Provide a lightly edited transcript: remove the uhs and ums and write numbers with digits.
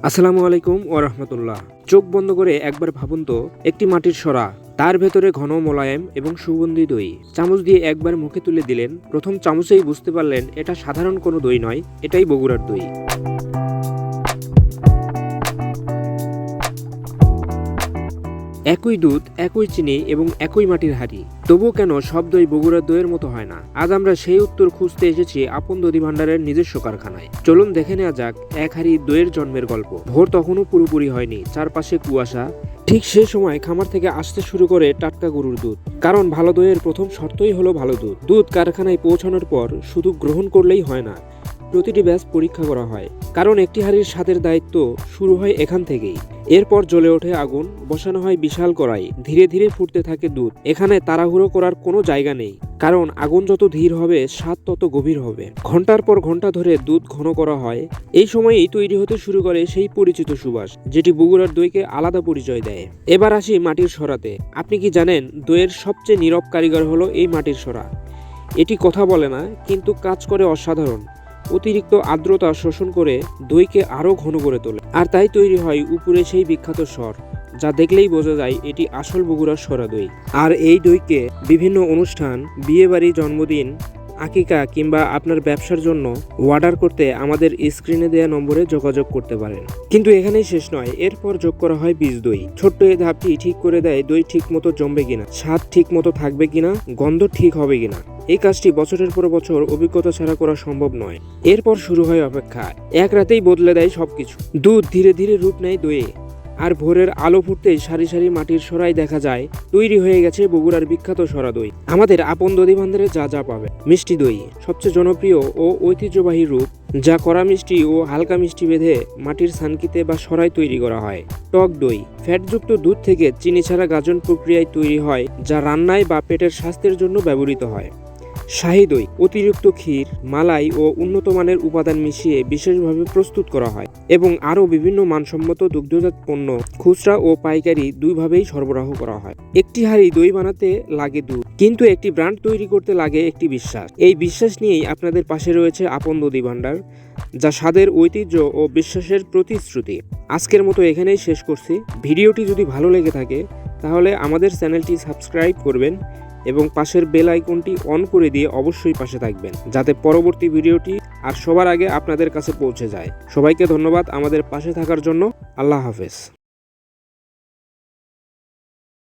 আসসালামু আলাইকুম ও রহমতুল্লাহ। চোখ বন্ধ করে একবার ভাবুন তো, একটি মাটির সরা, তার ভেতরে ঘন মোলায়েম এবং সুগন্ধি দই। চামচ দিয়ে একবার মুখে তুলে দিলেন, প্রথম চামচেই বুঝতে পারলেন এটা সাধারণ কোনো দই নয়, এটাই বগুড়ার দই। একই দুধ, একই চিনি এবং একই মাটির হাড়ি, তবুও কেন সব দই বগুড়ার দইয়ের মতো হয় না? আজ আমরা সেই উত্তর খুঁজতে এসেছি আপন দধি ভান্ডারের নিজস্ব কারখানায়। চলুন দেখে নেওয়া যাক এক হাড়ি দইয়ের জন্মের গল্প। ভোর তখনও পুরোপুরি হয়নি, চারপাশে কুয়াশা। ঠিক সে সময় খামার থেকে আসতে শুরু করে টাটকা গরুর দুধ। কারণ ভালো দইয়ের প্রথম শর্তই হলো ভালো দুধ। দুধ কারখানায় পৌঁছানোর পর শুধু গ্রহণ করলেই হয় না, প্রতিটি ব্যাচ পরীক্ষা করা হয়। কারণ একটি হাড়ির স্বাদের দায়িত্ব শুরু হয় এখান থেকেই। এরপর জ্বলে ওঠে আগুন, বসানো হয় বিশাল কড়াই, ধীরে ধীরে ফুটতে থাকে দুধ। এখানে তাড়াহুড়ো করার কোনো জায়গা নেই, কারণ আগুন যত ধীর হবে স্বাদ তত গভীর হবে। ঘন্টার পর ঘন্টা ধরে দুধ ঘন করা হয়। এই সময়েই তৈরি হতে শুরু করে সেই পরিচিত সুবাস, যেটি বগুড়ার দইকে আলাদা পরিচয় দেয়। এবার আসি মাটির সরাতে। আপনি কি জানেন দইয়ের সবচেয়ে নীরব কারিগর হলো এই মাটির সরা? এটি কথা বলে না, কিন্তু কাজ করে অসাধারণ। অতিরিক্ত আর্দ্রতা শোষণ করে দইকে আরো ঘন করে তোলে, আর তাই তৈরি হয় উপরে সেই বিখ্যাত স্বর, যা দেখলেই বোঝা যায় এটি আসল বগুড়ার সরা দই। আর এই দইকে বিভিন্ন অনুষ্ঠান, বিয়েবাড়ি, জন্মদিন, আকিকা কিংবা আপনার ব্যবসার জন্য অর্ডার করতে আমাদের স্ক্রিনে দেওয়া নম্বরে যোগাযোগ করতে পারেন। কিন্তু এখানেই শেষ নয়, এরপর যোগ করা হয় বীজ দই। ছোট্ট এই ধাপটি ঠিক করে দেয় দই ঠিক মতো জমবে কিনা, স্বাদ ঠিক মতো থাকবে কিনা, গন্ধ ঠিক হবে কিনা। এই কাজটি বছরের পর বছর অভিজ্ঞতা ছাড়া করা সম্ভব নয়। এরপর শুরু হয় অপেক্ষা। এক রাতেই বদলে দেয় সবকিছু। দুধ ধীরে ধীরে রূপ নেয় দইয়ে, আর ভোরের আলো ফুটতেই সারি সারি মাটির সরাই দেখা যায় তৈরি হয়ে গেছে বগুড়ার বিখ্যাত সরা দই। আমাদের আপন দধি ভান্ডারে যা যা পাবে: মিষ্টি দই, সবচেয়ে জনপ্রিয় ও ঐতিহ্যবাহী রূপ, যা কড়া মিষ্টি ও হালকা মিষ্টি বেঁধে মাটির সানকিতে বা সরাই তৈরি করা হয়। টক দই, ফ্যাটযুক্ত দুধ থেকে চিনি ছাড়া গাজন প্রক্রিয়ায় তৈরি হয়, যা রান্নায় বা পেটের স্বাস্থ্যের জন্য ব্যবহৃত হয়। শাহী দই, অতিরিক্ত ক্ষীর, মালাই ও উন্নত মানের উপাদান মিশিয়ে বিশেষভাবে প্রস্তুত করা হয় এবং আরও বিভিন্ন মানসম্মত দুগ্ধজাত পণ্য খুচরা ও পাইকারি দুইভাবেই সরবরাহ করা হয়। একটি হাঁড়ি দই বানাতে লাগে দুধ, কিন্তু একটি ব্র্যান্ড তৈরি করতে লাগে একটি বিশ্বাস। এই বিশ্বাস নিয়েই আপনাদের পাশে রয়েছে আপন দধি ভান্ডার, যা স্বাদের ঐতিহ্য ও বিশ্বাসের প্রতিশ্রুতি। আজকের মতো এখানেই শেষ করছি। ভিডিওটি যদি ভালো লেগে থাকে তাহলে আমাদের চ্যানেলটি সাবস্ক্রাইব করবেন এবং পাশের বেল আইকনটি অন করে দিয়ে অবশ্যই পাশে থাকবেন, যাতে পরবর্তী ভিডিওটি আর সবার আগে আপনাদের কাছে পৌঁছে যায়। সবাইকে ধন্যবাদ আমাদের পাশে থাকার জন্য। আল্লাহ হাফেজ।